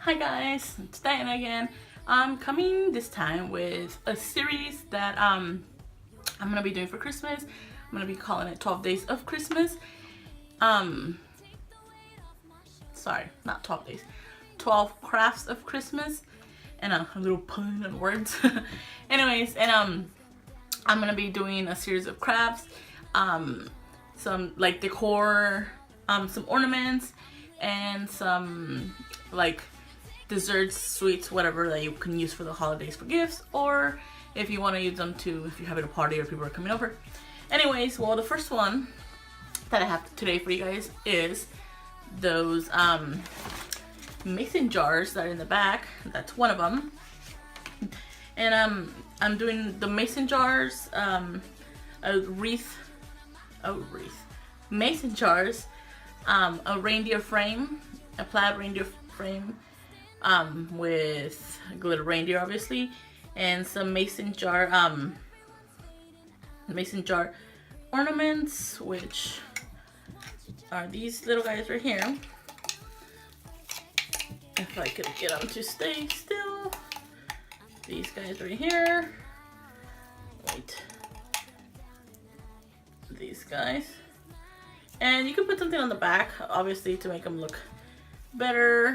Hi guys, it's Diana again. I'm coming this time with a series that I'm gonna be doing for Christmas. I'm gonna be calling it 12 Days of Christmas. Sorry, not 12 days. 12 crafts of Christmas, and a little pun on words. Anyways, and I'm gonna be doing a series of crafts, some like decor, some ornaments, and some like desserts, sweets, whatever that you can use for the holidays for gifts, or if you want to use them to if you're having a party or people are coming over. Anyways, well, the first one that I have today for you guys is those mason jars that are in the back. That's one of them. And I'm doing the mason jars, mason jars, a reindeer frame, a plaid reindeer frame, with glitter reindeer obviously, and some mason jar ornaments, which are these little guys right here. If I could get them to stay still. These guys right here. Wait. These guys. And you can put something on the back, obviously, to make them look better.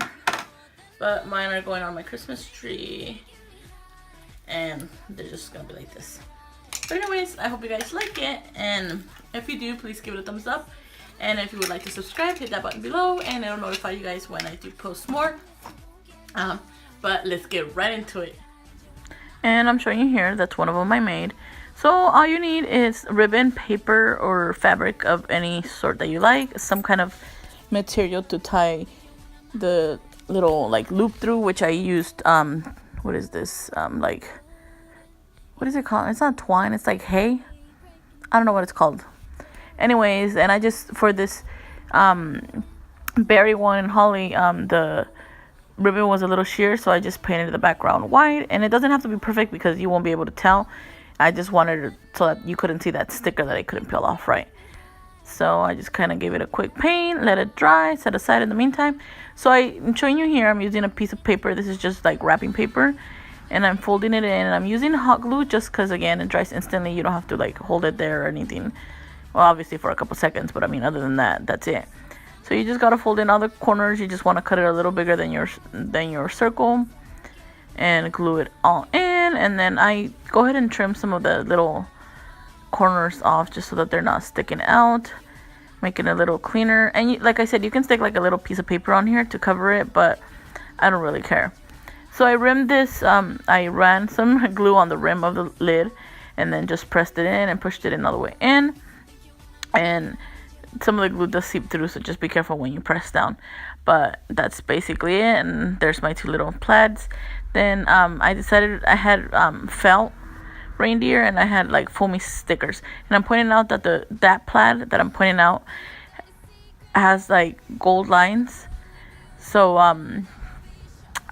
But mine are going on my Christmas tree. And they're just gonna be like this. But anyways, I hope you guys like it. And if you do, please give it a thumbs up. And if you would like to subscribe, hit that button below. And it'll notify you guys when I do post more. But let's get right into it. And I'm showing you here, that's one of them I made. So all you need is ribbon, paper, or fabric of any sort that you like. Some kind of material to tie the little like loop through, which I used, what is this? Like, what is it called? It's not twine, it's like hay. I don't know what it's called. Anyways, and I just, for this berry one and holly, the ribbon was a little sheer, so I just painted the background white. And it doesn't have to be perfect because you won't be able to tell. I just wanted it so that you couldn't see that sticker that I couldn't peel off right. So I just kind of gave it a quick paint, let it dry, set aside in the meantime. So I'm showing you here, I'm using a piece of paper. This is just like wrapping paper, and I'm folding it in, and I'm using hot glue just because, again, it dries instantly. You don't have to like hold it there or anything. Well, obviously for a couple seconds, but I mean, other than that, that's it. So you just gotta fold in all the corners. You just want to cut it a little bigger than your circle, and glue it all in. And then I go ahead and trim some of the little corners off just so that they're not sticking out, making it a little cleaner. And like I said, you can stick like a little piece of paper on here to cover it, but I don't really care. So I rimmed this, I ran some glue on the rim of the lid, and then just pressed it in and pushed it in all the way in. And some of the glue does seep through, so just be careful when you press down. But that's basically it. And there's my two little plaids. Then I decided I had felt reindeer, and I had like foamy stickers. And I'm pointing out that that plaid that I'm pointing out has like gold lines. So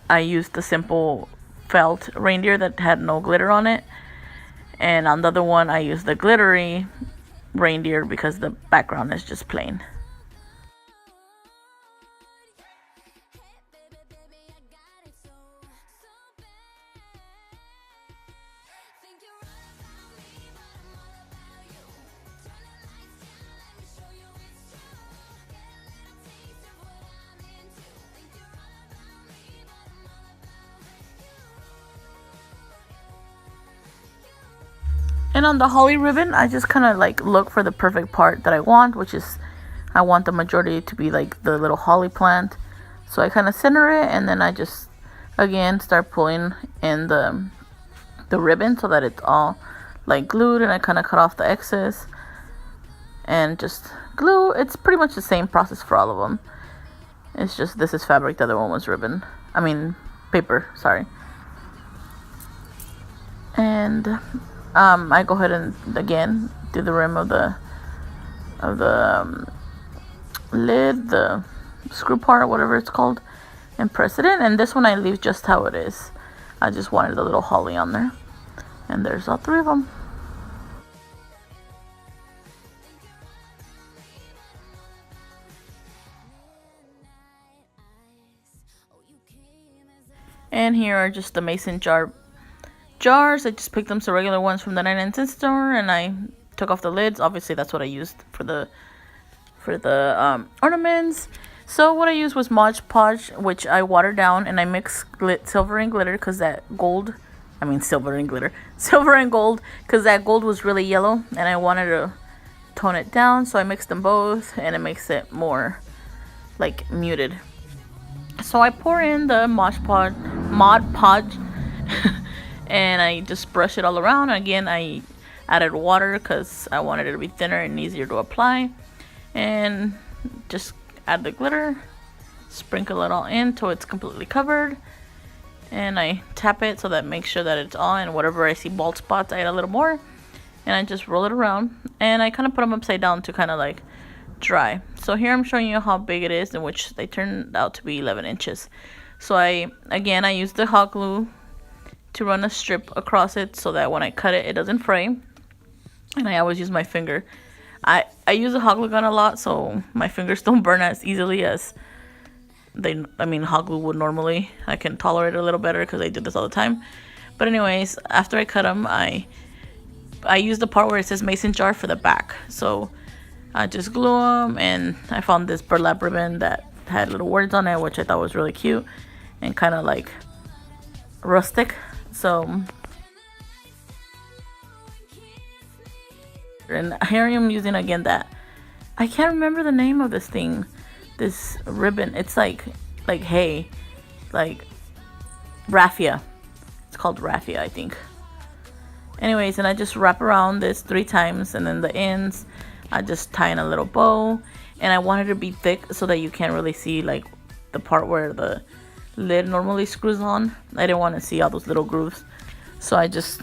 I used the simple felt reindeer that had no glitter on it. And on the other one, I used the glittery reindeer because the background is just plain. And on the holly ribbon, I just kind of like look for the perfect part that I want, which is I want the majority to be like the little holly plant. So I kind of center it, and then I just again start pulling in the ribbon so that it's all like glued, and I kind of cut off the excess and just glue. It's pretty much the same process for all of them. It's just this is fabric, the other one was ribbon. I mean paper, sorry. And I go ahead and again do the rim of the lid, the screw part, whatever it's called, and press it in. And this one I leave just how it is. I just wanted a little holly on there. And there's all three of them. And here are just the mason jars. I just picked them, some regular ones from the 99-cent store, and I took off the lids. Obviously that's what I used for the ornaments. So what I used was Mod Podge, which I watered down, and I mixed silver and glitter because that gold, I mean silver and glitter, silver and gold, because that gold was really yellow and I wanted to tone it down. So I mixed them both and it makes it more like muted. So I pour in the Mod Podge and I just brush it all around. Again, I added water because I wanted it to be thinner and easier to apply. And just add the glitter, sprinkle it all in till it's completely covered, and I tap it so that makes sure that it's all, and whatever I see bald spots I add a little more, and I just roll it around, and I kind of put them upside down to kind of like dry. So here I'm showing you how big it is, in which they turned out to be 11 inches. So I used the hot glue to run a strip across it so that when I cut it, it doesn't fray, and I always use my finger. I use a hot glue gun a lot, so my fingers don't burn as easily as hot glue would normally. I can tolerate it a little better because I do this all the time. But anyways, after I cut them, I use the part where it says mason jar for the back. So I just glue them, and I found this burlap ribbon that had little words on it, which I thought was really cute and kind of like rustic. So and here I am using again that, I can't remember the name of this thing, this ribbon. It's like hay, like raffia. It's called raffia, I think. Anyways, and I just wrap around this 3 times, and then the ends I just tie in a little bow. And I want it to be thick so that you can't really see like the part where the lid normally screws on. I didn't want to see all those little grooves, so I just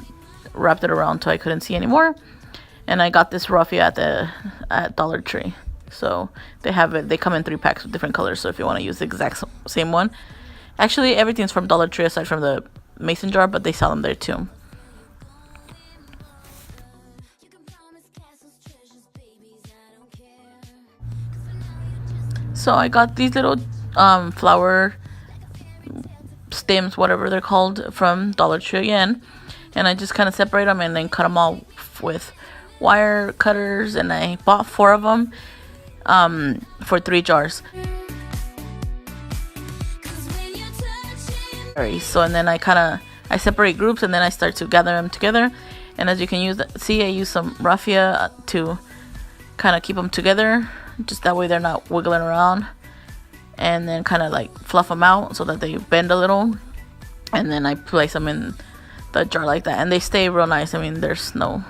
wrapped it around till I couldn't see anymore. And I got this raffia at Dollar Tree. So they have it. They come in 3 packs with different colors. So if you want to use the exact same one, actually everything's from Dollar Tree aside from the mason jar, but they sell them there too. So I got these little flower stems, whatever they're called, from Dollar Tree again, and I just kind of separate them and then cut them all with wire cutters, and I bought 4 of them for 3 jars. So and then I separate groups, and then I start to gather them together. And as you can see, I use some raffia to kind of keep them together, just that way they're not wiggling around, and then kind of like fluff them out so that they bend a little, and then I place them in the jar like that, and they stay real nice. I mean, there's no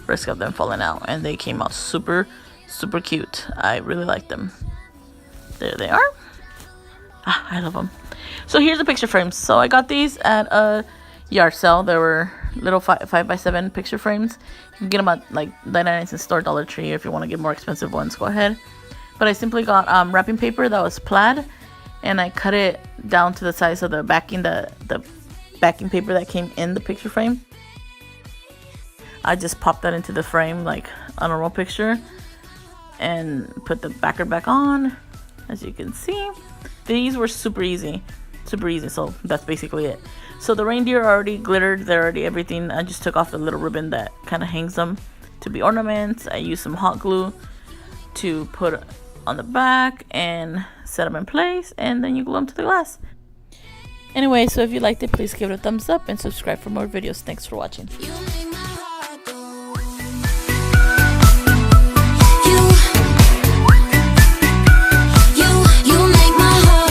risk of them falling out, and they came out super cute. I really like them. There they are. I love them. So here's the picture frames. So I got these at a yard sale. There were little 5x7 picture frames. You can get them at like the 99-cent store, Dollar Tree. If you want to get more expensive ones, go ahead. But I simply got wrapping paper that was plaid, and I cut it down to the size of the backing, the backing paper that came in the picture frame. I just popped that into the frame like a normal picture and put the backer back on. As you can see, these were super easy. So that's basically it. So the reindeer are already glittered, they're already everything. I just took off the little ribbon that kind of hangs them to be ornaments. I used some hot glue to put on the back and set them in place, and then you glue them to the glass. Anyway, so if you liked it, please give it a thumbs up and subscribe for more videos. Thanks for watching.